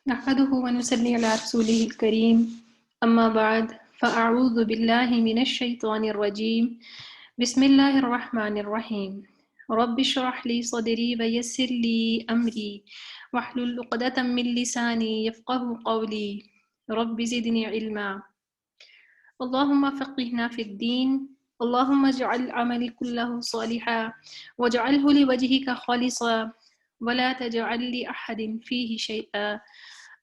نحمده ونصلي على رسوله الكريم أما بعد فأعوذ بالله من الشيطان الرجيم بسم الله الرحمن الرحيم رب اشرح لي صدري ويسر لي أمري واحلل عقدة من لساني يفقه قولي رب زدني علما اللهم فقهنا في الدين اللهم اجعل عملي كله صالحا واجعله لوجهك خالصا ولا تجعل لأحد فيه شيئا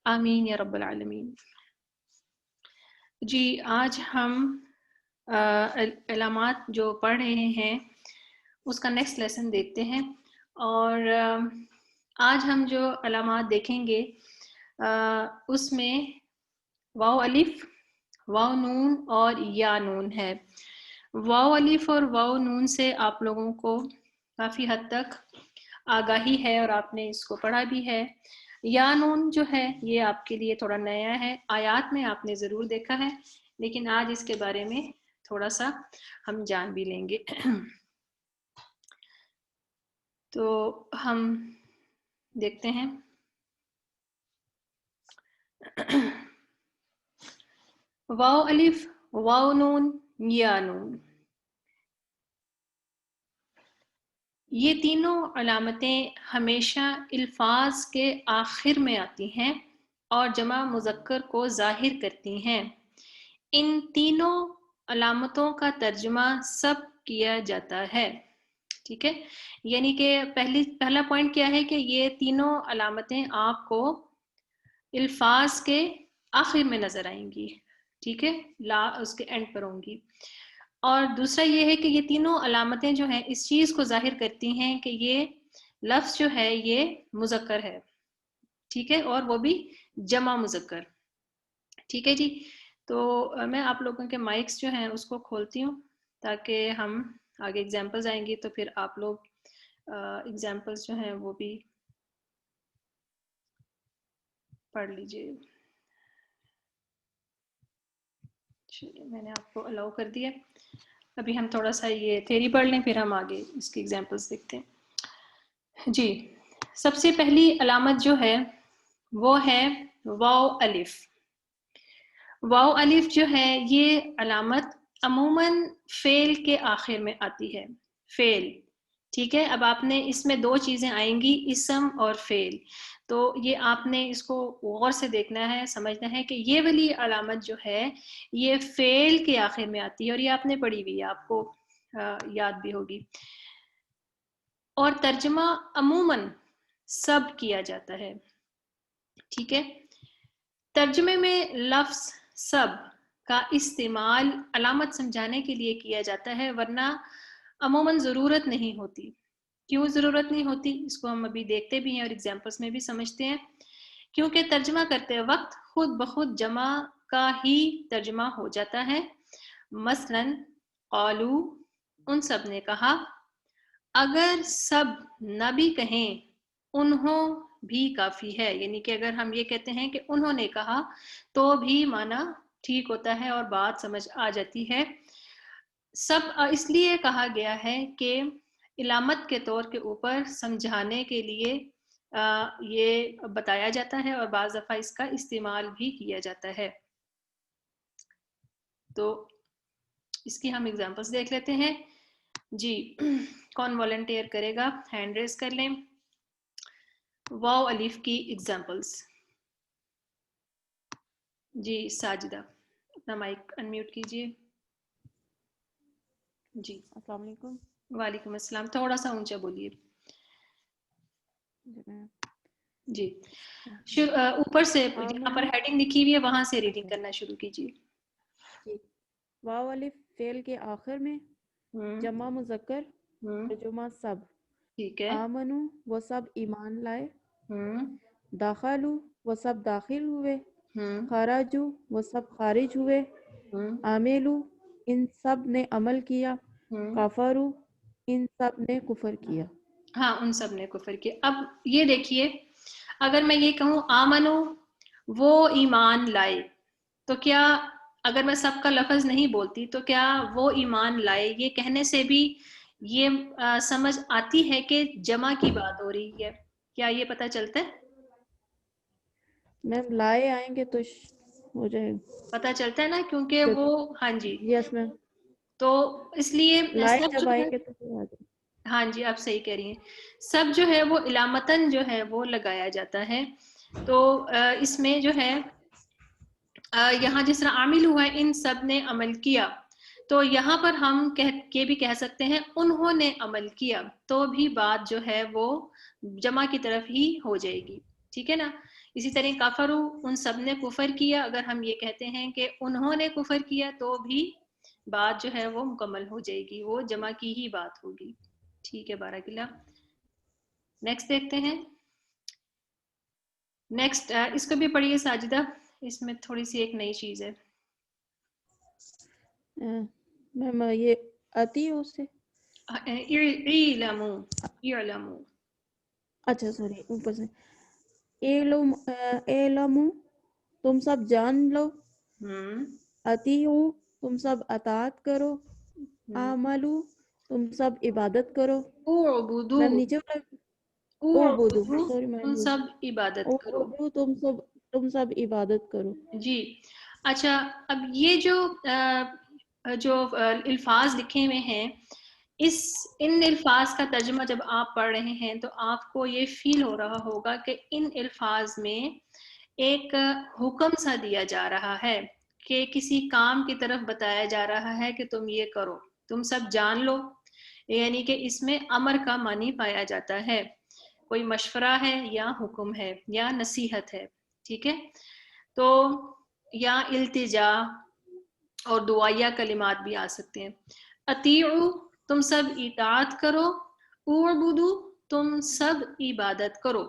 آمین یا رب العالمین۔ جی آج ہم علامات جو پڑھ رہے ہیں اس کا نیکسٹ لیسن دیکھتے ہیں، اور آج ہم جو علامات دیکھیں گے اس میں واو الف، واو نون اور یا نون ہے۔ واو الف اور واو نون سے آپ لوگوں کو کافی حد تک آگاہی ہے اور آپ نے اس کو پڑھا بھی ہے۔ یا نون جو ہے یہ آپ کے لیے تھوڑا نیا ہے، آیات میں آپ نے ضرور دیکھا ہے، لیکن آج اس کے بارے میں تھوڑا سا ہم جان بھی لیں گے۔ تو ہم دیکھتے ہیں۔ واو الف، واو نون، یا نون، یہ تینوں علامتیں ہمیشہ الفاظ کے آخر میں آتی ہیں اور جمع مذکر کو ظاہر کرتی ہیں۔ ان تینوں علامتوں کا ترجمہ سب کیا جاتا ہے، ٹھیک ہے؟ یعنی کہ پہلا پوائنٹ کیا ہے کہ یہ تینوں علامتیں آپ کو الفاظ کے آخر میں نظر آئیں گی، ٹھیک ہے، اس کے اینڈ پر ہوں گی۔ اور دوسرا یہ ہے کہ یہ تینوں علامتیں جو ہیں اس چیز کو ظاہر کرتی ہیں کہ یہ لفظ جو ہے یہ مذکر ہے، ٹھیک ہے، اور وہ بھی جمع مذکر، ٹھیک ہے جی۔ تو میں آپ لوگوں کے مائکس جو ہیں اس کو کھولتی ہوں تاکہ ہم آگے ایگزامپلز آئیں گی تو پھر آپ لوگ ایگزامپلز جو ہیں وہ بھی پڑھ لیجئے۔ چلیے میں نے آپ کو الاؤ کر دیا۔ ابھی ہم تھوڑا سا یہ تھیوری پڑھ لیں پھر ہم آگے اس کی ایگزامپلز دیکھتے ہیں۔ جی سب سے پہلی علامت جو ہے وہ ہے واو الف۔ واو الف جو ہے یہ علامت عموماً فعل کے آخر میں آتی ہے، فعل، ٹھیک ہے۔ اب آپ نے اس میں دو چیزیں آئیں گی، اسم اور فعل، تو یہ آپ نے اس کو غور سے دیکھنا ہے، سمجھنا ہے کہ یہ والی علامت جو ہے یہ فعل کے آخر میں آتی ہے، اور یہ آپ نے پڑھی ہوئی ہے، آپ کو یاد بھی ہوگی۔ اور ترجمہ عموماً سب کیا جاتا ہے، ٹھیک ہے۔ ترجمے میں لفظ سب کا استعمال علامت سمجھانے کے لیے کیا جاتا ہے، ورنہ عموماً ضرورت نہیں ہوتی۔ کیوں ضرورت نہیں ہوتی اس کو ہم ابھی دیکھتے بھی ہیں اور ایگزامپلس میں بھی سمجھتے ہیں۔ کیونکہ ترجمہ کرتے وقت خود بخود جمع کا ہی ترجمہ ہو جاتا ہے۔ مثلاً قالو، ان سب نے کہا، اگر سب نہ بھی کہیں انہوں بھی کافی ہے، یعنی کہ اگر ہم یہ کہتے ہیں کہ انہوں نے کہا تو بھی معنی ٹھیک ہوتا ہے اور بات سمجھ آ جاتی ہے۔ سب اس لیے کہا گیا ہے کہ علامت کے طور کے اوپر سمجھانے کے لیے یہ بتایا جاتا ہے اور بعض دفعہ اس کا استعمال بھی کیا جاتا ہے۔ تو اس کی ہم ایگزامپلس دیکھ لیتے ہیں۔ جی کون والنٹیئر کرے گا؟ ہینڈ ریز کر لیں۔ واو الف کی ایگزامپلس۔ جی ساجدہ اپنا مائک انمیوٹ کیجئے۔ جی السلام علیکم۔ وعلیکم السلام، تھوڑا سا اونچا بولیے۔ جی اوپر سے جہاں پر ہیڈنگ لکھی ہوئی ہے وہاں سے ریڈنگ کرنا شروع کیجیے۔ واو الف فعل کے آخر میں، جمع مذکر، ترجمہ سب۔ ٹھیک ہے۔ آمنو وہ سب ایمان لائے، داخلو وہ سب داخل ہوئے، خرجو وہ سب خارج ہوئے، عاملو ان سب نے عمل کیا، کفرو ان سب نے کفر کیا۔ ہاں ان سب نے کفر کیا۔ اب یہ دیکھیے اگر میں یہ کہوں آمنو وہ ایمان لائے، تو کیا اگر میں سب کا لفظ نہیں بولتی تو کیا وہ ایمان لائے یہ کہنے سے بھی یہ سمجھ آتی ہے کہ جمع کی بات ہو رہی ہے؟ کیا یہ پتہ چلتا ہے؟ میم لائے آئیں گے تو ہو جائے گا. پتہ چلتا ہے نا, کیونکہ وہ ہاں جی, یس میم, تو اس لیے لائے سب جب جو آئیں ہے, گے تو پھر آ جائے. ہاں جی آپ صحیح کہہ رہی ہیں, سب جو ہے وہ علامتاً جو ہے وہ لگایا جاتا ہے. تو اس میں جو ہے یہاں جس طرح عامل ہوا ہے ان سب نے عمل کیا, تو یہاں پر ہم کہہ سکتے ہیں انہوں نے عمل کیا, تو بھی بات جو ہے وہ جمع کی طرف ہی ہو جائے گی. ٹھیک ہے نا. اسی طرح کفرو, ان سب نے کفر کیا, اگر ہم یہ کہتے ہیں کہ انہوں نے کفر کیا تو بھی بات جو ہے وہ مکمل ہو جائے گی, وہ جمع کی ہی بات ہوگی. ٹھیک ہے, بارک اللہ. نیکسٹ دیکھتے ہیں. نیکسٹ اس کو بھی پڑھیے ساجدہ, اس میں تھوڑی سی ایک نئی چیز ہے. میم یہ آتی ہے اس سے, اعلموا, اعلموا. اچھا سوری اوپر سے, اعلموا تم سب جان لو, اطیعوا تم سب اطاعت کرو, اعملوا تم سب عبادت کرو. اعبدوا, میم نیچے والا اعبدو, اعبدوا سوری تم میم, سب عبادت کرو. اعبدو تم سب عبادت کرو. جی اچھا, اب یہ جو الفاظ لکھے ہوئے ہیں, ان الفاظ کا ترجمہ جب آپ پڑھ رہے ہیں تو آپ کو یہ فیل ہو رہا ہوگا کہ ان الفاظ میں ایک حکم سا دیا جا رہا ہے, کہ کسی کام کی طرف بتایا جا رہا ہے کہ تم یہ کرو, تم سب جان لو. یعنی کہ اس میں امر کا معنی پایا جاتا ہے, کوئی مشورہ ہے یا حکم ہے یا نصیحت ہے. ٹھیک ہے, تو یا التجا اور دعائیہ کلمات بھی آ سکتے ہیں. اطیعوا تم سب اطاعت کرو, اعبدوا تم سب عبادت کرو.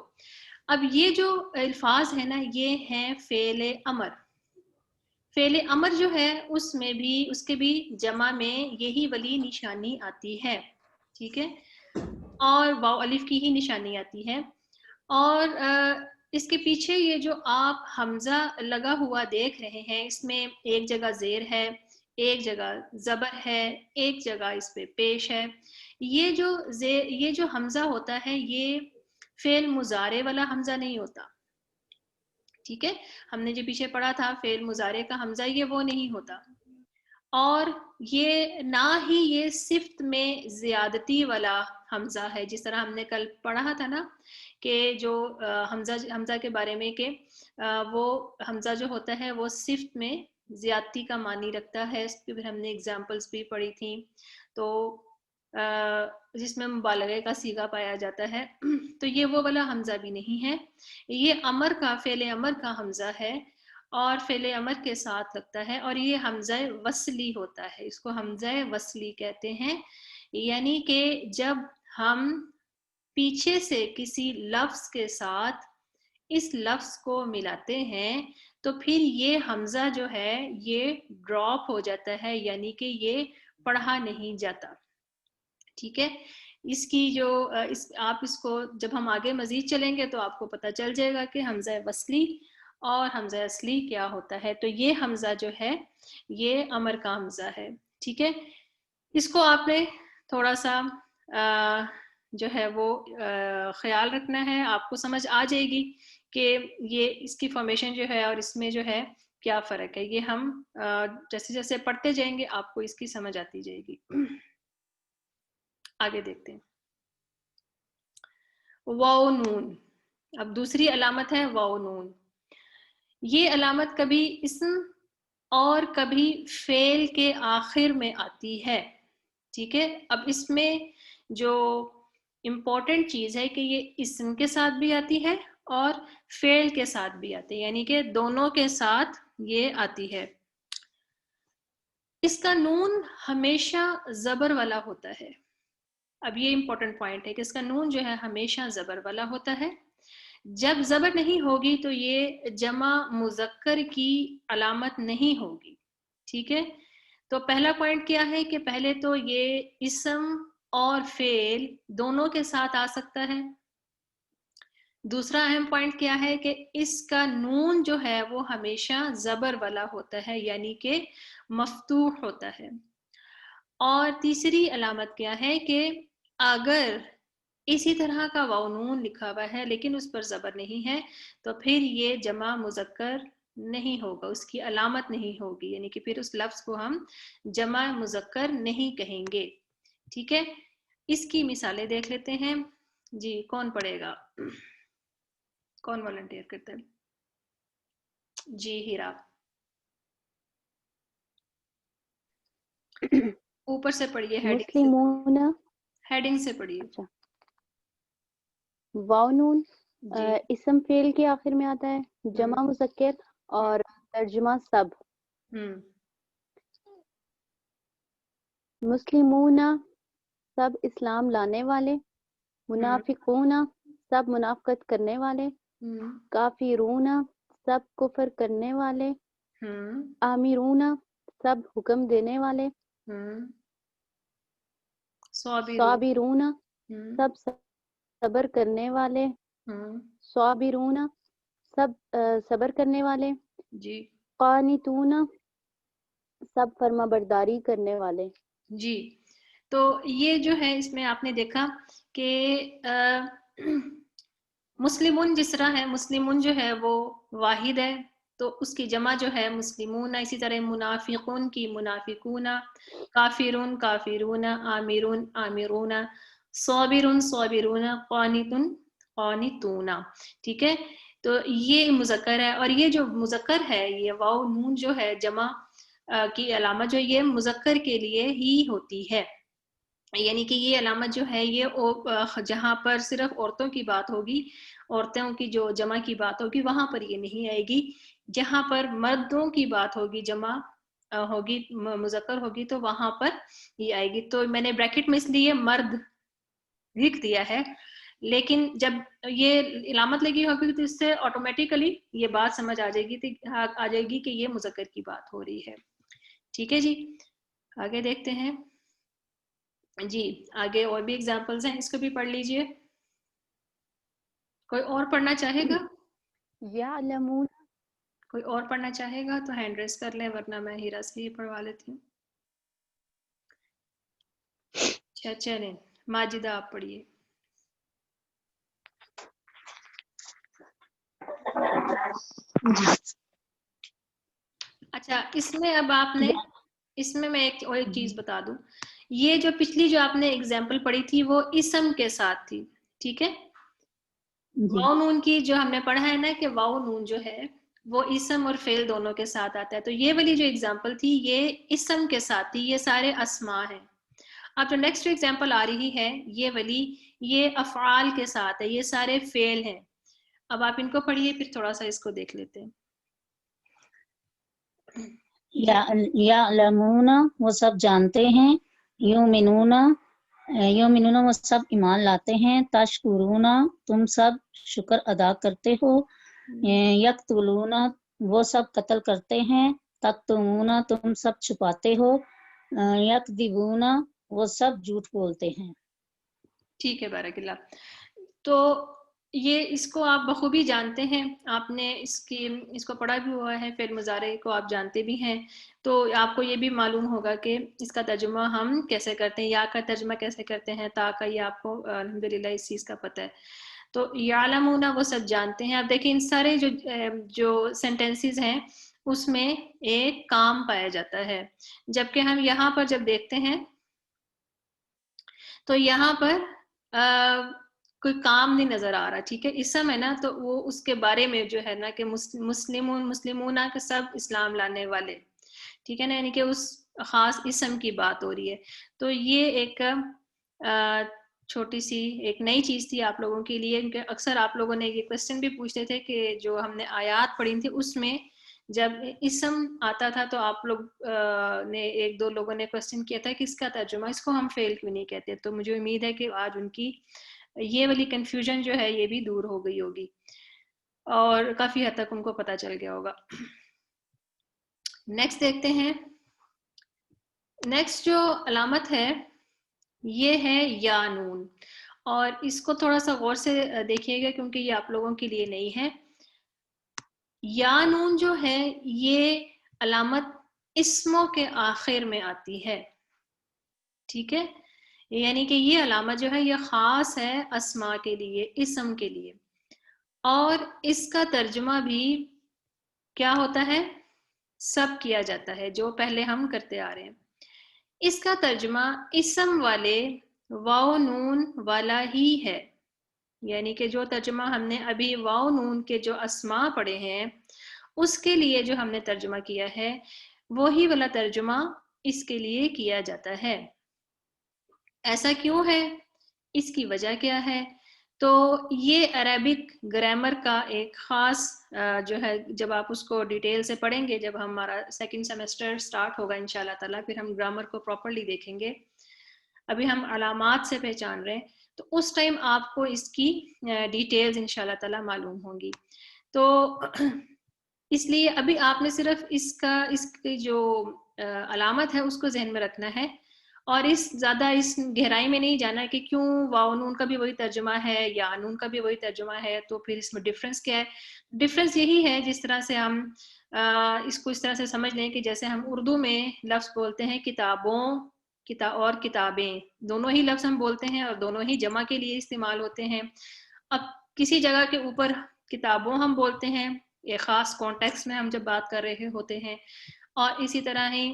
اب یہ جو الفاظ ہیں نا, یہ ہیں فعل امر. فعل امر جو ہے اس میں بھی, اس کے بھی جمع میں یہی والی نشانی آتی ہے. ٹھیک ہے, اور واو الف کی ہی نشانی آتی ہے. اور اس کے پیچھے یہ جو آپ حمزہ لگا ہوا دیکھ رہے ہیں, اس میں ایک جگہ زیر ہے, ایک جگہ زبر ہے, ایک جگہ اس پہ پیش ہے. یہ جو حمزہ ہوتا ہے یہ فعل مضارع والا حمزہ نہیں ہوتا. ٹھیک ہے, ہم نے جو پیچھے پڑھا تھا فعل مضارع کا حمزہ, یہ وہ نہیں ہوتا. اور یہ نہ ہی یہ صفت میں زیادتی والا حمزہ ہے, جس طرح ہم نے کل پڑھا تھا نا کہ جو حمزہ کے بارے میں کہ وہ حمزہ جو ہوتا ہے وہ صفت میں زیادتی کا معنی رکھتا ہے. اس کی پھر ہم نے اگزامپلس بھی پڑھی تھیں, تو جس میں مبالغے کا صیغہ پایا جاتا ہے. تو یہ وہ والا حمزہ بھی نہیں ہے, یہ امر کا, فعل امر کا حمزہ ہے, اور فعل امر کے ساتھ لگتا ہے, اور یہ حمزہ وصلی ہوتا ہے. اس کو حمزہ وصلی کہتے ہیں. یعنی کہ جب ہم پیچھے سے کسی لفظ کے ساتھ اس لفظ کو ملاتے ہیں تو پھر یہ حمزہ جو ہے یہ ڈراپ ہو جاتا ہے, یعنی کہ یہ پڑھا نہیں جاتا. ٹھیک ہے, اس کی جو آپ اس کو جب ہم آگے مزید چلیں گے تو آپ کو پتہ چل جائے گا کہ حمزہ وصلی اور حمزہ اصلی کیا ہوتا ہے. تو یہ حمزہ جو ہے یہ امر کا حمزہ ہے. ٹھیک ہے, اس کو آپ نے تھوڑا سا جو ہے وہ خیال رکھنا ہے, آپ کو سمجھ آ جائے گی کہ یہ اس کی فارمیشن جو ہے اور اس میں جو ہے کیا فرق ہے. یہ ہم جیسے جیسے پڑھتے جائیں گے آپ کو اس کی سمجھ آتی جائے گی. آگے دیکھتے ہیں. واو نون, اب دوسری علامت ہے واو نون. یہ علامت کبھی اسم اور کبھی فعل کے آخر میں آتی ہے. ٹھیک ہے, اب اس میں جو امپورٹنٹ چیز ہے کہ یہ اسم کے ساتھ بھی آتی ہے اور فعل کے ساتھ بھی آتی ہے, یعنی کہ دونوں کے ساتھ یہ آتی ہے. اس کا نون ہمیشہ زبر والا ہوتا ہے. اب یہ امپورٹنٹ پوائنٹ ہے کہ اس کا نون جو ہے ہمیشہ زبر والا ہوتا ہے. جب زبر نہیں ہوگی تو یہ جمع مذکر کی علامت نہیں ہوگی. ٹھیک ہے, تو پہلا پوائنٹ کیا ہے کہ پہلے تو یہ اسم اور فعل دونوں کے ساتھ آ سکتا ہے. دوسرا اہم پوائنٹ کیا ہے کہ اس کا نون جو ہے وہ ہمیشہ زبر والا ہوتا ہے, یعنی کہ مفتوح ہوتا ہے. اور تیسری علامت کیا ہے کہ اگر اسی طرح کا واو نون لکھا ہوا ہے لیکن اس پر زبر نہیں ہے تو پھر یہ جمع مذکر نہیں ہوگا، اس کی علامت نہیں ہوگی، یعنی کہ پھر اس لفظ کو ہم جمع مذکر نہیں کہیں گے. ٹھیک ہے، اس کی مثالیں دیکھ لیتے ہیں. جی کون پڑھے گا؟ کون والنٹیئر کرتا ہے؟ جی ہیرا. اوپر سے پڑھیے، ہیڈنگ سے مسلمون. ہیڈنگ سے پڑھیے. اچھا، واو نون جی اسم فعل کے آخر میں آتا ہے، جمع مذکر اور ترجمہ سب. مسلمون سب اسلام لانے والے، منافقون سب منافقت کرنے والے، کافرون سب کفر کرنے والے، آمرون سب حکم دینے والے، صابرون سب صبر کرنے والے، صابرون سب صبر کرنے والے، جی قانتون سب فرما برداری کرنے والے. جی تو یہ جو ہے اس میں آپ نے دیکھا کہ مسلمون جس طرح ہے، مسلمون جو ہے وہ واحد ہے تو اس کی جمع جو ہے مسلمون. اسی طرح منافقون کی منافقون، کافرون کافرون، آمرون آمرون، صابرون صابرون، قانتون قانتون. ٹھیک ہے، تو یہ مذکر ہے، اور یہ جو مذکر ہے یہ واو نون جو ہے جمع کی علامت جو یہ مذکر کے لیے ہی ہوتی ہے، یعنی کہ یہ علامت جو ہے یہ جہاں پر صرف عورتوں کی بات ہوگی، عورتوں کی جو جمع کی بات ہوگی وہاں پر یہ نہیں آئے گی. جہاں پر مردوں کی بات ہوگی، جمع ہوگی، مذکر ہوگی تو وہاں پر یہ آئے گی. تو میں نے بریکٹ میں اس لیے مرد لکھ دیا ہے، لیکن جب یہ علامت لگی ہوگی تو اس سے آٹومیٹیکلی یہ بات سمجھ آ جائے گی کہ یہ مذکر کی بات ہو رہی ہے. ٹھیک ہے جی، آگے دیکھتے ہیں. جی آگے اور بھی ایگزامپلز ہیں، اس کو بھی پڑھ لیجئے. کوئی اور پڑھنا چاہے گا؟ یعلمون. کوئی اور پڑھنا چاہے گا تو ہینڈ ریز کر لیں، ورنہ میں ہیرا سے ہی پڑھوا لیتی ہوں. اچھا چلیں، ماجدہ آپ پڑھیے. اچھا اس میں اب آپ نے اس میں ایک چیز بتا دوں، یہ جو پچھلی جو آپ نے ایگزامپل پڑھی تھی وہ اسم کے ساتھ تھی. ٹھیک ہے، واو نون کی جو ہم نے پڑھا ہے نا کہ واو نون جو ہے وہ اسم اور فعل دونوں کے ساتھ آتا ہے، تو یہ والی جو ایگزامپل تھی یہ اسم کے ساتھ تھی، یہ سارے اسماء ہیں. اب جو نیکسٹ ایگزامپل آ رہی ہے یہ والی، یہ افعال کے ساتھ ہے، یہ سارے فعل ہیں. اب آپ ان کو پڑھیے پھر تھوڑا سا اس کو دیکھ لیتے ہیں. یعلمون وہ سب جانتے ہیں، یؤمنون وہ سب ایمان لاتے ہیں، تشکرون تم سب شکر ادا کرتے ہو، یقتلون وہ سب قتل کرتے ہیں، تکتمون تم سب چھپاتے ہو، یکذبون وہ سب جھوٹ بولتے ہیں. ٹھیک ہے، بارک اللہ. تو یہ اس کو آپ بخوبی جانتے ہیں، آپ نے اس کو پڑھا بھی ہوا ہے، فعل مضارع کو آپ جانتے بھی ہیں، تو آپ کو یہ بھی معلوم ہوگا کہ اس کا ترجمہ ہم کیسے کرتے ہیں، یا کا ترجمہ کیسے کرتے ہیں، تا کا، یہ آپ کو الحمدللہ اس چیز کا پتہ ہے. تو یعلمون وہ سب جانتے ہیں. اب دیکھیں ان سارے جو سینٹینسز ہیں اس میں ایک کام پایا جاتا ہے، جبکہ ہم یہاں پر جب دیکھتے ہیں تو یہاں پر کوئی کام نہیں نظر آ رہا. ٹھیک ہے، اسم ہے نا تو وہ اس کے بارے میں جو ہے نا کہ مسلمون کے سب اسلام لانے والے. ٹھیک ہے نا، یعنی کہ اس خاص اسم کی بات ہو رہی ہے. تو یہ ایک چھوٹی سی ایک نئی چیز تھی آپ لوگوں کے لیے، کیونکہ اکثر آپ لوگوں نے یہ کوسچن بھی پوچھتے تھے کہ جو ہم نے آیات پڑھی تھی اس میں جب اسم آتا تھا تو آپ لوگ نے ایک دو لوگوں نے کوسچن کیا تھا کہ اس کا ترجمہ اس کو ہم فعل کیوں نہیں کہتے. تو مجھے امید ہے کہ آج ان کی یہ والی کنفیوژن جو ہے یہ بھی دور ہو گئی ہوگی اور کافی حد تک ان کو پتہ چل گیا ہوگا. نیکسٹ دیکھتے ہیں. نیکسٹ جو علامت ہے یہ ہے یا نون، اور اس کو تھوڑا سا غور سے دیکھیے گا کیونکہ یہ آپ لوگوں کے لیے نہیں ہے. یا نون جو ہے یہ علامت اسموں کے آخر میں آتی ہے. ٹھیک ہے، یعنی کہ یہ علامت جو ہے یہ خاص ہے اسما کے لیے، اسم کے لیے، اور اس کا ترجمہ بھی کیا ہوتا ہے؟ سب کیا جاتا ہے، جو پہلے ہم کرتے آ رہے ہیں۔ اس کا ترجمہ اسم والے واو نون والا ہی ہے، یعنی کہ جو ترجمہ ہم نے ابھی واو نون کے جو اسما پڑھے ہیں اس کے لیے جو ہم نے ترجمہ کیا ہے وہی والا ترجمہ اس کے لیے کیا جاتا ہے۔ ایسا کیوں ہے؟ اس کی وجہ کیا ہے؟ تو یہ عربک گرامر کا ایک خاص جو ہے، جب آپ اس کو ڈیٹیل سے پڑھیں گے، جب ہمارا سیکنڈ سیمسٹر سٹارٹ ہوگا انشاءاللہ تعالیٰ، پھر ہم گرامر کو پراپرلی دیکھیں گے۔ ابھی ہم علامات سے پہچان رہے ہیں، تو اس ٹائم آپ کو اس کی ڈیٹیلز انشاءاللہ تعالیٰ معلوم ہوں گی۔ تو اس لیے ابھی آپ نے صرف اس کی جو علامت ہے اس کو ذہن میں رکھنا ہے، اور زیادہ اس گہرائی میں نہیں جانا کہ کیوں واو نون کا بھی وہی ترجمہ ہے یا نون کا بھی وہی ترجمہ ہے، تو پھر اس میں ڈفرینس کیا ہے۔ ڈفرینس یہی ہے جس طرح سے ہم اس کو اس طرح سے سمجھ لیں کہ جیسے ہم اردو میں لفظ بولتے ہیں کتابوں اور کتابیں، دونوں ہی لفظ ہم بولتے ہیں اور دونوں ہی جمع کے لیے استعمال ہوتے ہیں۔ اب کسی جگہ کے اوپر کتابوں ہم بولتے ہیں ایک خاص کانٹیکس میں ہم جب بات کر رہے ہوتے ہیں، اور اسی طرح ہی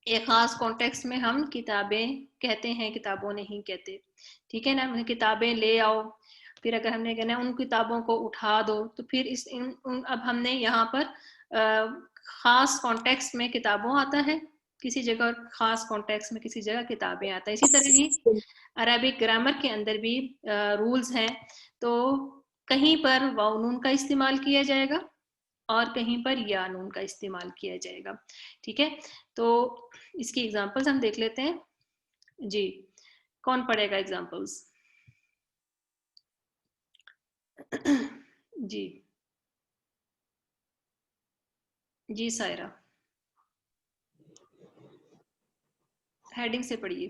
ایک خاص کانٹیکس میں ہم کتابیں کہتے ہیں، کتابوں نہیں کہتے، ٹھیک ہے نا۔ کتابیں لے آؤ، پھر اگر ہم نے کہنا ہے ان کتابوں کو اٹھا دو، تو پھر اب ہم نے یہاں پر خاص کانٹیکس میں کتابوں آتا ہے کسی جگہ، خاص کانٹیکس میں کسی جگہ کتابیں آتا ہے۔ اسی طرح ہی عربک گرامر کے اندر بھی رولز ہیں، تو کہیں پر واو نون کا استعمال کیا جائے گا اور کہیں پر یا نون کا استعمال کیا جائے گا، ٹھیک ہے۔ تو اس کی ایگزامپلز ہم دیکھ لیتے ہیں۔ جی کون پڑھے گا ایگزامپلز؟ جی جی سائرہ ہیڈنگ سے پڑھیے۔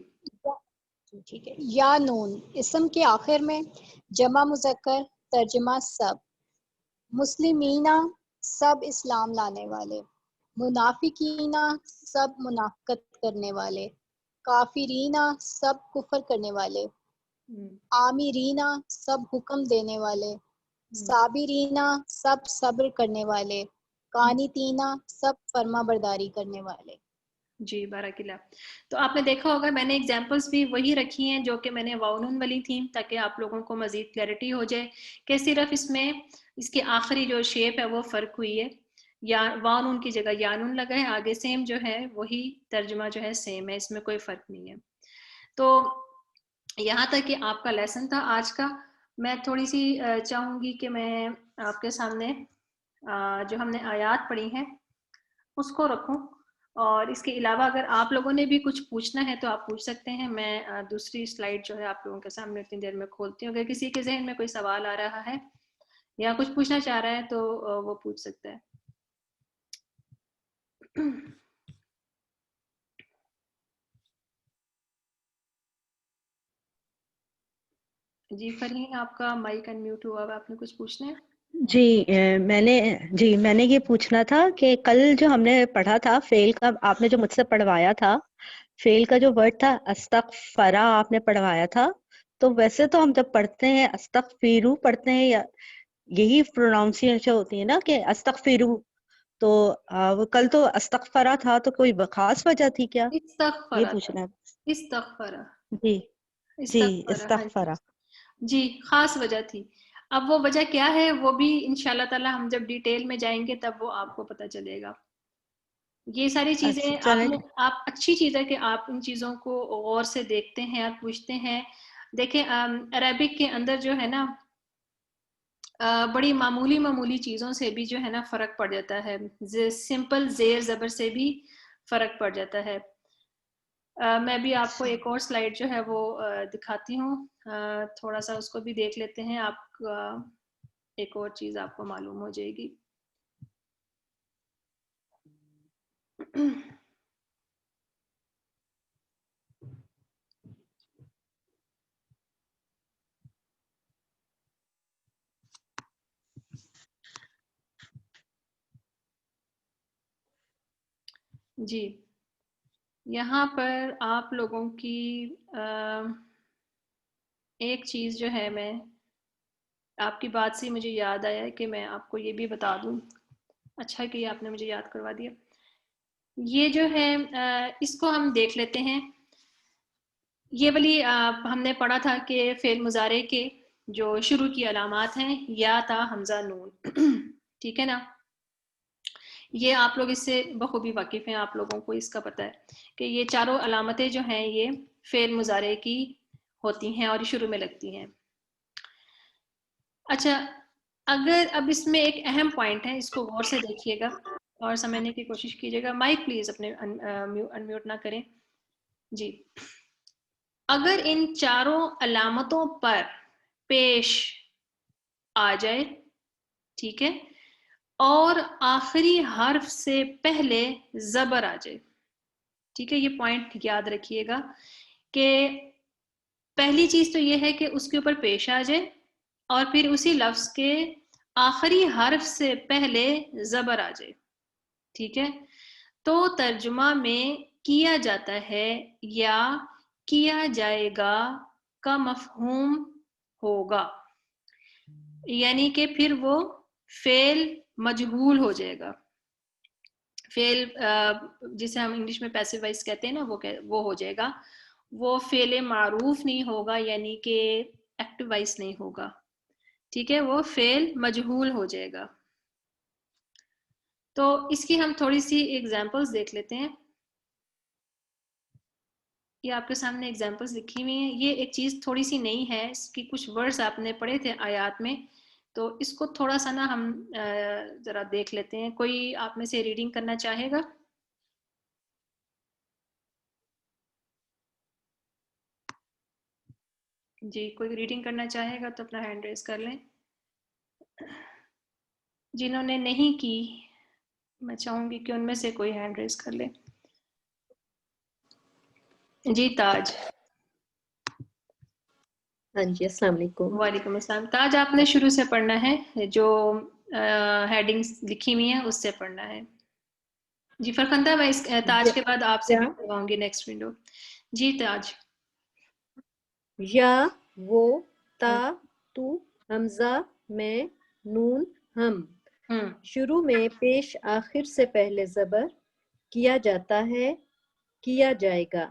ٹھیک ہے۔ یا نون اسم کے آخر میں، جمع مذکر، ترجمہ سب، مسلمینہ سب اسلام لانے والے، منافقینہ سب منافقت کرنے والے، کافرینہ سب کفر کرنے والے، آمرینہ سب حکم دینے والے، صابرینہ سب صبر کرنے والے، قانتینہ سب فرما برداری کرنے والے۔ جی بارک اللہ۔ تو آپ نے دیکھا ہوگا میں نے ایگزامپلس بھی وہی رکھی ہیں جو کہ میں نے واو نون والی تھیں، تاکہ آپ لوگوں کو مزید کلیئرٹی ہو جائے کہ صرف اس میں اس کی آخری جو شیپ ہے وہ فرق ہوئی ہے، یا واو نون کی جگہ یا نون لگا ہے، آگے سیم جو ہے وہی ترجمہ جو ہے سیم ہے، اس میں کوئی فرق نہیں ہے۔ تو یہاں تک کہ آپ کا لیسن تھا آج کا۔ میں تھوڑی سی چاہوں گی کہ میں آپ کے سامنے جو ہم نے آیات پڑھی ہیں اس کو رکھوں، اور اس کے علاوہ اگر آپ لوگوں نے بھی کچھ پوچھنا ہے تو آپ پوچھ سکتے ہیں۔ میں دوسری سلائیڈ جو ہے آپ لوگوں کے سامنے اتنی دیر میں کھولتی ہوں، اگر کسی کے ذہن میں کوئی سوال آ رہا ہے یا کچھ پوچھنا چاہ رہا ہے تو وہ پوچھ سکتا ہے۔ جی فرحین آپ کا مائک انمیوٹ ہوا ہوا، آپ نے کچھ پوچھنا ہے؟ میں نے یہ پوچھنا تھا کہ کل جو ہم نے پڑھا تھا فعل کا، آپ نے جو مجھ سے پڑھوایا تھا فعل کا جو ورڈ تھا استغفرا آپ نے پڑھوایا تھا، تو ویسے تو ہم جب پڑھتے ہیں استغفرو پڑھتے ہیں، یا یہی پروناؤنسیشن ہوتی ہے نا کہ استغفرو، تو وہ کل تو استغفرا تھا، تو کوئی خاص وجہ تھی کیا؟ یہ استغفرا تھا، پوچھنا ہے۔ استغفرا، جی جی استغفرا، ہاں جی استغفرا۔ جی خاص وجہ تھی۔ اب وہ وجہ کیا ہے وہ بھی انشاءاللہ تعالی ہم جب ڈیٹیل میں جائیں گے تب وہ آپ کو پتہ چلے گا۔ یہ ساری چیزیں اچھا چلیں۔ آپ اچھی چیز ہے کہ آپ ان چیزوں کو غور سے دیکھتے ہیں، آپ پوچھتے ہیں۔ دیکھیں عربک کے اندر جو ہے نا بڑی معمولی چیزوں سے بھی جو ہے نا فرق پڑ جاتا ہے، سمپل زیر زبر سے بھی فرق پڑ جاتا ہے۔ میں بھی آپ کو ایک اور سلائیڈ جو ہے وہ دکھاتی ہوں، تھوڑا سا اس کو بھی دیکھ لیتے ہیں، آپ ایک اور چیز آپ کو معلوم ہو جائے گی۔ جی یہاں پر آپ لوگوں کی ایک چیز جو ہے، میں آپ کی بات سے مجھے یاد آیا کہ میں آپ کو یہ بھی بتا دوں. اچھا کہ آپ نے مجھے یاد کروا دیا. یہ جو ہے اس کو ہم دیکھ لیتے ہیں. یہ والی ہم نے پڑھا تھا کہ فعل مضارع کے جو شروع کی علامات ہیں یا تا حمزہ نون. ٹھیک ہے نا؟ یہ آپ لوگ اس سے بخوبی واقف ہیں، آپ لوگوں کو اس کا پتہ ہے کہ یہ چاروں علامتیں جو ہیں یہ فعل مضارع کی ہوتی ہیں اور شروع میں لگتی ہیں. اچھا، اگر اب اس میں ایک اہم پوائنٹ ہے، اس کو غور سے دیکھیے گا اور سمجھنے کی کوشش کیجیے گا. مائک پلیز اپنے انمیوٹ نہ کریں. جی، اگر ان چاروں علامتوں پر پیش آ جائے، ٹھیک ہے، اور آخری حرف سے پہلے زبر آ جائے، ٹھیک ہے، یہ پوائنٹ یاد رکھیے گا کہ پہلی چیز تو یہ ہے کہ اس کے اوپر پیش آ جائے اور پھر اسی لفظ کے آخری حرف سے پہلے زبر آ جائے. ٹھیک ہے، تو ترجمہ میں کیا جاتا ہے یا کیا جائے گا کا مفہوم ہوگا، یعنی کہ پھر وہ فعل مجہول ہو جائے گا. فعل جسے ہم انگلش میں پیسو وائس کہتے ہیں نا، وہ ہو جائے گا. وہ فعل معروف نہیں ہوگا، یعنی کہ ایکٹیو وائس نہیں ہوگا. ٹھیک ہے، وہ فعل مجہول ہو جائے گا. تو اس کی ہم تھوڑی سی ایگزامپلز دیکھ لیتے ہیں. یہ آپ کے سامنے ایگزامپلز لکھی ہوئی ہیں. یہ ایک چیز تھوڑی سی نئی ہے، اس کی کچھ ورڈز آپ نے پڑھے تھے آیات میں، تو اس کو تھوڑا سا نا ہم ذرا دیکھ لیتے ہیں. کوئی آپ میں سے ریڈنگ کرنا چاہے گا؟ جی، کوئی ریڈنگ کرنا چاہے گا تو اپنا ہینڈ ریز کر لیں. جنہوں نے نہیں کی، میں چاہوں گی کہ ان میں سے کوئی ہینڈ ریز کر لے. جی تاج. ہاں جی، السلام علیکم. وعلیکم السلام. تاج آپ نے شروع سے پڑھنا ہے، جو ہیڈنگز لکھی ہوئی ہیں اس سے پڑھنا ہے. جی فرخندہ، میں اس تاج کے بعد آپ سے بھی پڑھواؤں گی نیکسٹ ونڈو. جی تاج. یا، وہ، تا، تو، حمزہ، میں، نون، ہم. شروع میں پیش آخر سے پہلے زبر، کیا جاتا ہے، کیا جائے گا.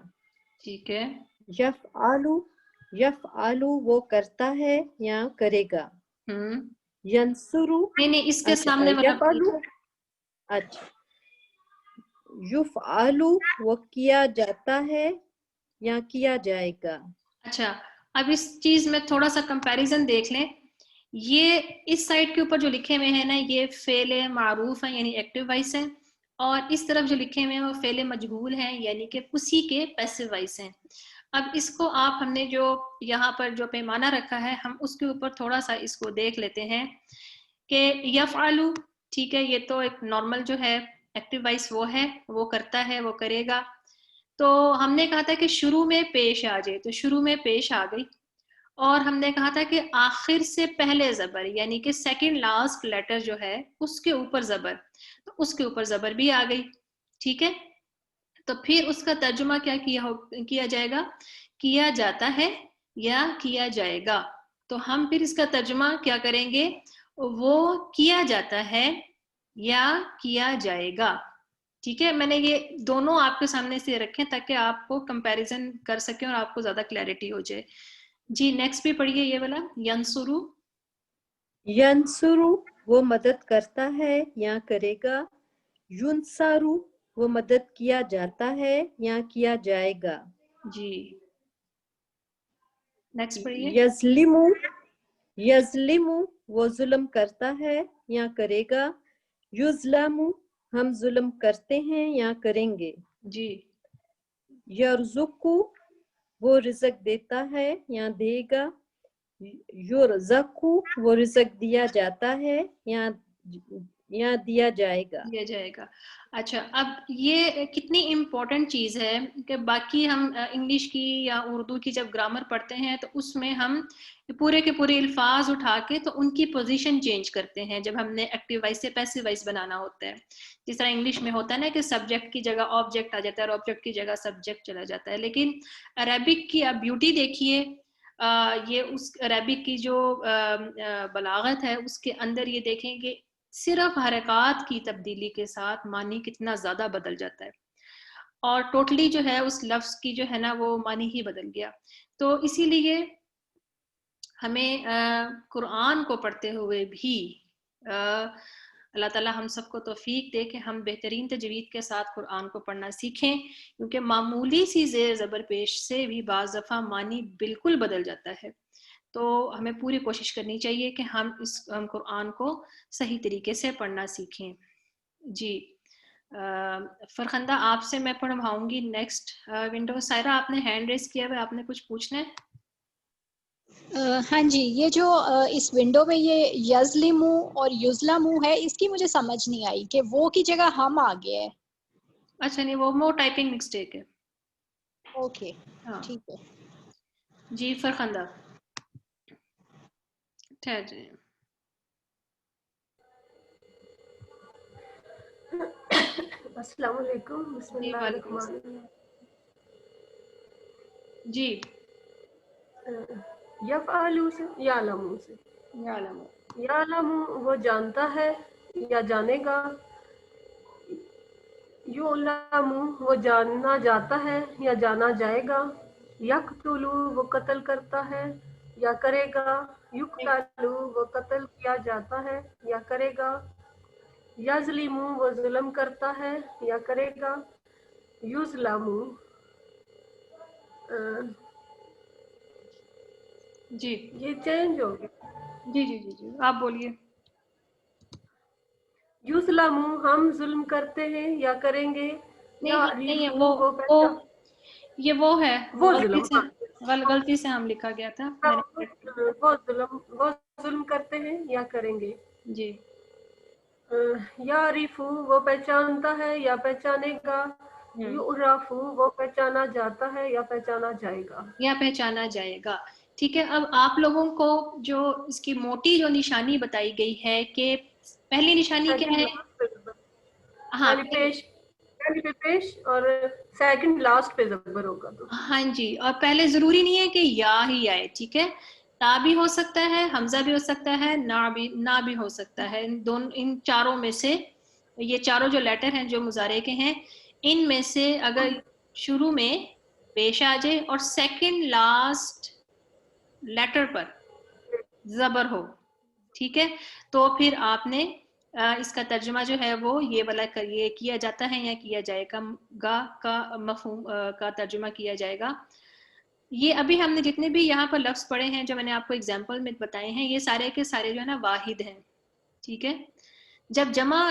ٹھیک ہے. یفعلو، یفعلو وہ کرتا ہے یا کرے گا. ینصرو، نہیں اس کے سامنے والا یفعلو، اچھا، یفعلو وہ کیا جاتا ہے یا کیا جائے گا. اچھا، اب اس چیز میں تھوڑا سا کمپیریزن دیکھ لیں. یہ اس سائڈ کے اوپر جو لکھے ہوئے ہیں نا، یہ فعل معروف ہیں یعنی ایکٹیو وائس ہیں، اور اس طرف جو لکھے ہوئے ہیں وہ فعل مجہول ہیں یعنی کہ اسی کے پیسو وائس ہیں. اب اس کو ہم نے جو یہاں پر جو پیمانہ رکھا ہے، ہم اس کے اوپر تھوڑا سا اس کو دیکھ لیتے ہیں کہ یفعلو، ٹھیک ہے، یہ تو ایک نارمل جو ہے ایکٹیو وائس وہ ہے، وہ کرتا ہے، وہ کرے گا. تو ہم نے کہا تھا کہ شروع میں پیش آ جائے، تو شروع میں پیش آ گئی. اور ہم نے کہا تھا کہ آخر سے پہلے زبر، یعنی کہ سیکنڈ لاسٹ لیٹر جو ہے اس کے اوپر زبر، تو اس کے اوپر زبر بھی آ گئی. ٹھیک ہے، تو پھر اس کا ترجمہ کیا کیا جائے گا؟ کیا جاتا ہے یا کیا جائے گا. تو ہم پھر اس کا ترجمہ کیا کریں گے؟ وہ کیا جاتا ہے یا کیا جائے گا. ٹھیک ہے، میں نے یہ دونوں آپ کے سامنے سے رکھیں تاکہ آپ کو کمپیریزن کر سکیں اور آپ کو زیادہ کلیئرٹی ہو جائے. جی نیکسٹ بھی پڑھیے یہ والا. ینصرو، ینصرو وہ مدد کرتا ہے یا کرے گا. ینصرو وہ مدد کیا جاتا ہے یا کیا جائے گا. جی نیکسٹ پڑھیے. یظلمو، یظلمو وہ ظلم کرتا ہے یا کرے گا. یظلمو ہم ظلم کرتے ہیں یا کریں گے. جی. یرزقو وہ رزق دیتا ہے یا دے گا. یرزقو وہ رزق دیا جاتا ہے یا یا دیا جائے گا. دیا جائے گا. اچھا, اب یہ کتنی امپورٹنٹ چیز ہے کہ باقی ہم انگلش کی یا اردو کی جب گرامر پڑھتے ہیں تو اس میں ہم پورے کے پورے الفاظ اٹھا کے تو ان کی پوزیشن چینج کرتے ہیں جب ہم نے ایکٹیو وائس سے پیسو وائس بنانا ہوتا ہے. جس طرح انگلش میں ہوتا ہے نا کہ سبجیکٹ کی جگہ آبجیکٹ آ جاتا ہے اور آبجیکٹ کی جگہ سبجیکٹ چلا جاتا ہے. لیکن عربک کی آپ بیوٹی دیکھیے, یہ اس عربک کی جو بلاغت ہے اس کے اندر یہ دیکھیں کہ صرف حرکات کی تبدیلی کے ساتھ معنی کتنا زیادہ بدل جاتا ہے, اور ٹوٹلی جو ہے اس لفظ کی جو ہے نا وہ معنی ہی بدل گیا. تو اسی لیے ہمیں قرآن کو پڑھتے ہوئے بھی اللہ تعالیٰ ہم سب کو توفیق دے کہ ہم بہترین تجوید کے ساتھ قرآن کو پڑھنا سیکھیں, کیونکہ معمولی سی زیر زبر پیش سے بھی بعض دفعہ معنی بالکل بدل جاتا ہے. تو ہمیں پوری کوشش کرنی چاہیے کہ ہم قرآن کو صحیح طریقے سے پڑھنا سیکھیں. جی فرخندہ, آپ سے میں پڑھواؤں گی نیکسٹ ونڈو. سائرہ, آپ نے ہینڈ ریز کیا ہے, آپ نے کچھ پوچھنا ہے؟ ہاں جی, یہ جو اس ونڈو میں یہ یظلمو اور یظلمو ہے, اس کی مجھے سمجھ نہیں آئی کہ وہ کی جگہ ہم آ گیا ہے. اچھا نہیں, وہ ٹائپنگ مسٹیک ہے. اوکے ہاں ٹھیک ہے. جی فرخندہ ٹھہر جائیں. السلام علیکم. بسم جی اللہ وعلیکم الرحمن السلام. جی یفعلو سے یعلمو سے. یعلم, یعلمو وہ جانتا ہے یا جانے گا. یعلمو وہ جانا جاتا ہے یا جانا جائے گا. یقتلو وہ قتل کرتا ہے یا کرے گا. یقتلو وہ قتل کیا جاتا ہے یا کرے گا. یظلمو وہ ظلم کرتا ہے یا کرے گا. یظلمو جی یہ چینج ہو گیا. جی جی جی جی آپ بولیے. یظلمو ہم ظلم کرتے ہیں یا کریں گے. نہیں ہے, یعرفو وہ وہ پہچان. یہ وہ ہے, وہ غلطی ظلم, سے غلطی سے ہم لکھا گیا تھا. میں نے وہ ظلم کرتے ہیں یا کریں گے. جی یعرفو وہ پہچانتا ہے یا پہچانے گا. یعرفو وہ پہچانا جاتا ہے یا پہچانا جائے گا. یا پہچانا جائے گا. ٹھیک ہے, اب آپ لوگوں کو جو اس کی موٹی جو نشانی بتائی گئی ہے کہ پہلی نشانی کیا ہے. ہاں پہلی پہ پیش اور سیکنڈ لاسٹ پہ زبر ہوگا. تو ہاں جی, اور پہلے ضروری نہیں ہے کہ یا ہی آئے. ٹھیک ہے, تا بھی ہو سکتا ہے, حمزہ بھی ہو سکتا ہے, نہ بھی ہو سکتا ہے. ان چاروں میں سے, یہ چاروں جو لیٹر ہیں جو مضارع کے ہیں, ان میں سے اگر شروع میں پیش آ جائے اور سیکنڈ لاسٹ لیٹر پر زبر ہو, ٹھیک ہے, تو پھر آپ نے اس کا ترجمہ جو ہے وہ یہ والا یہ کیا جاتا ہے یا کیا جائے گا کا مفہوم کا ترجمہ کیا جائے گا. یہ ابھی ہم نے جتنے بھی یہاں پر لفظ پڑھے ہیں جو میں نے آپ کو اگزامپل میں بتائے ہیں, یہ سارے کے سارے جو ہے نا واحد ہیں. ٹھیک ہے, جب جمع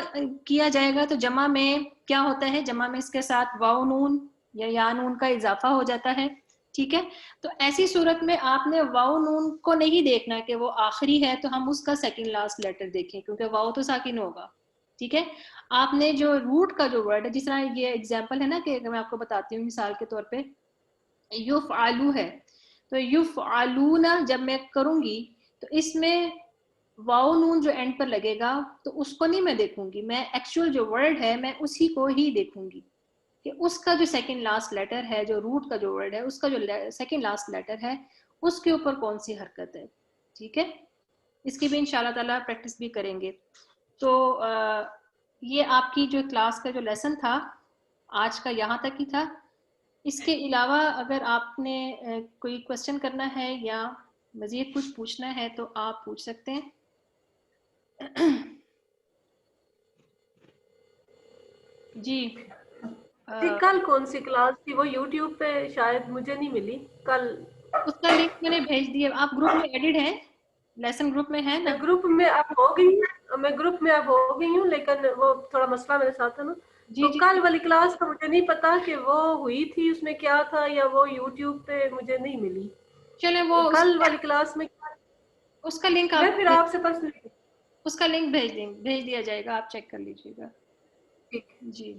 کیا جائے گا تو جمع میں کیا ہوتا ہے, جمع میں اس کے ساتھ واو نون یا نون کا اضافہ ہو جاتا ہے. ٹھیک ہے, تو ایسی صورت میں آپ نے واو نون کو نہیں دیکھنا کہ وہ آخری ہے تو ہم اس کا سیکنڈ لاسٹ لیٹر دیکھیں, کیونکہ واو تو ساکن ہوگا. ٹھیک ہے, آپ نے جو روٹ کا جو ورڈ ہے, جس طرح یہ ایگزامپل ہے نا کہ میں آپ کو بتاتی ہوں مثال کے طور پہ, یفعلو ہے, تو یفعلون جب میں کروں گی تو اس میں واو نون جو اینڈ پر لگے گا تو اس کو نہیں میں دیکھوں گی, میں ایکچوئل جو ورڈ ہے میں اسی کو ہی دیکھوں گی کہ اس کا جو سیکنڈ لاسٹ لیٹر ہے, جو روٹ کا جو ورڈ ہے اس کا جو سیکنڈ لاسٹ لیٹر ہے اس کے اوپر کون سی حرکت ہے. ٹھیک ہے, اس کی بھی انشاءاللہ تعالیٰ پریکٹس بھی کریں گے. تو یہ آپ کی جو کلاس کا جو لیسن تھا آج کا یہاں تک ہی تھا. اس کے علاوہ اگر آپ نے کوئی کوشچن کرنا ہے یا مزید کچھ پوچھنا ہے تو آپ پوچھ سکتے ہیں. جی کل کون سی کلاس تھی؟ وہ یوٹیوب پہ شاید مجھے نہیں ملی کل. اس کا لنک میں نے بھیج دیا. آپ گروپ میں ایڈڈ ہیں, لیسن گروپ میں ہے نا؟ میں گروپ میں اب ہو گئی ہوں, لیکن وہ تھوڑا مسئلہ میرے ساتھ ہے نا. جی تو جی کل والی کلاس کا مجھے نہیں پتا کہ وہ ہوئی تھی, اس میں کیا تھا, یا وہ یوٹیوب پہ مجھے نہیں ملی. چلیں وہ کل والی کلاس میں اس کا لنک میں آپ پھر آپ سے پرسنلی اس کا لنک بھیج دیا جائے گا, آپ چیک کر لیجیے گا. جی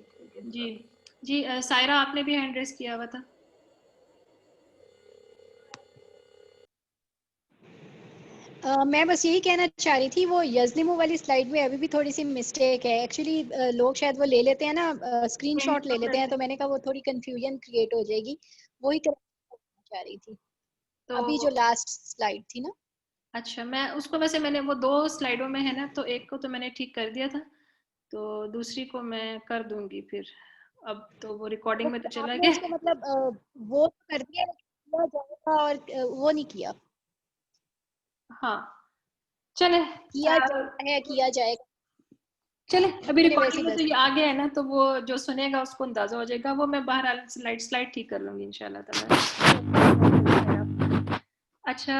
جی جی سائرہ آپ نے بھی ہینڈ ریز کیا ہوا تھا. میں بس یہی کہنا چاہ رہی تھی, وہ یزلمو والی سلائڈ میں ابھی بھی تھوڑی سی مسٹیک ہے. ایکچولی لوگ شاید وہ لے لیتے ہیں نا, اسکرین شاٹ لے لیتے ہیں, تو میں نے کہا وہ تھوڑی کنفیوژن کریٹ ہو جائے گی, وہی کرنا چاہ رہی تھی ابھی جو لاسٹ سلائڈ تھی نا. اچھا, میں اس کو ویسے میں نے وہ 2 سلائڈوں میں ہے نا, تو ایک کو تو میں نے ٹھیک کر دیا تھا, تو دوسری کو میں کر دوں گی پھر. اب تو وہ ریکارڈنگ میں تو چلا آپ نے گیا. اس کو مطلب وہ کر دیا جائے گا اور وہ نہیں کیا. ہاں چلے کیا جائے گا. چلے ابھی میں نے ویسے ریکارڈنگ ہی میں تو بس یہ آ گیا ہے نا, تو وہ جو سنے گا اس کو اندازہ ہو جائے گا. وہ میں بہرحال سلائڈ ٹھیک کر لوں گی انشاءاللہ تعالی. اچھا,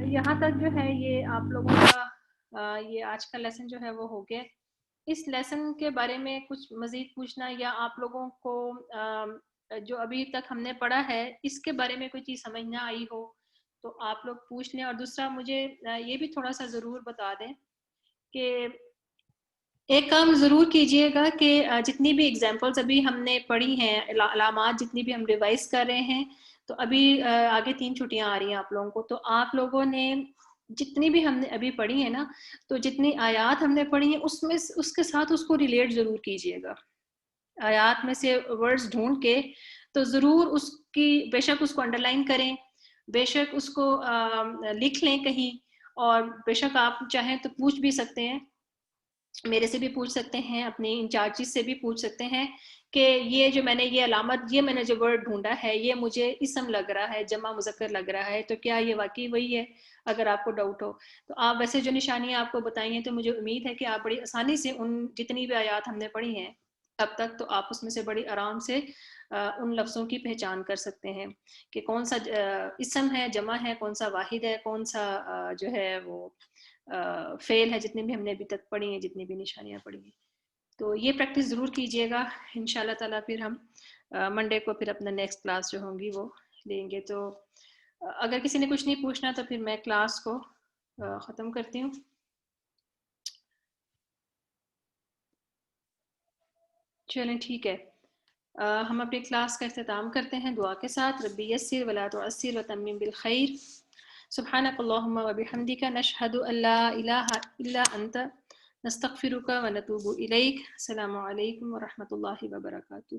یہاں تک جو ہے یہ آپ لوگوں کا یہ آج کا لیسن جو ہے وہ ہو گیا. اس لیسن کے بارے میں کچھ مزید پوچھنا, یا آپ لوگوں کو جو ابھی تک ہم نے پڑھا ہے اس کے بارے میں کوئی چیز سمجھ نہ آئی ہو تو آپ لوگ پوچھ لیں. اور دوسرا مجھے یہ بھی تھوڑا سا ضرور بتا دیں کہ ایک کام ضرور کیجئے گا کہ جتنی بھی ایگزامپلز ابھی ہم نے پڑھی ہیں, علامات جتنی بھی ہم ریوائز کر رہے ہیں, تو ابھی آگے 3 چھٹیاں آ رہی ہیں آپ لوگوں کو, تو آپ لوگوں نے جتنی بھی ہم نے ابھی پڑھی ہیں نا, تو جتنی آیات ہم نے پڑھی ہیں اس کے ساتھ اس کو ریلیٹ ضرور کیجئے گا. آیات میں سے ورڈز ڈھونڈ کے تو ضرور اس کی بے شک اس کو انڈر لائن کریں, بے شک اس کو لکھ لیں کہیں, اور بے شک آپ چاہیں تو پوچھ بھی سکتے ہیں, میرے سے بھی پوچھ سکتے ہیں, اپنے انچارجز سے بھی پوچھ سکتے ہیں کہ یہ جو میں نے یہ علامت, یہ میں نے جو ورڈ ڈھونڈا ہے یہ مجھے اسم لگ رہا ہے, جمع مذکر لگ رہا ہے, تو کیا یہ واقعی وہی ہے. اگر آپ کو ڈاؤٹ ہو تو آپ ویسے جو نشانیاں آپ کو بتائی ہیں, تو مجھے امید ہے کہ آپ بڑی آسانی سے ان جتنی بھی آیات ہم نے پڑھی ہیں اب تک, تو آپ اس میں سے بڑی آرام سے ان لفظوں کی پہچان کر سکتے ہیں کہ کون سا اسم ہے, جمع ہے, کون سا واحد ہے, کون سا جو ہے وہ فعل ہے, جتنے بھی ہم نے ابھی تک پڑھی ہیں, جتنی بھی نشانیاں پڑھی ہیں. تو یہ پریکٹس ضرور کیجئے گا انشاءاللہ تعالیٰ. پھر ہم منڈے کو پھر اپنا نیکسٹ کلاس جو ہوں گی وہ لیں گے. تو اگر کسی نے کچھ نہیں پوچھنا تو پھر میں کلاس کو ختم کرتی ہوں. چلیں ٹھیک ہے, ہم اپنی کلاس کا اختتام کرتے ہیں دعا کے ساتھ. ربی یسر ولا تعسر وتمم بالخیر. سبحانک اللہم وبحمدک نشہد ان لا الہ الا انت نستغفرک ونتوب الیک. السلام علیکم ورحمۃ اللہ وبرکاتہ.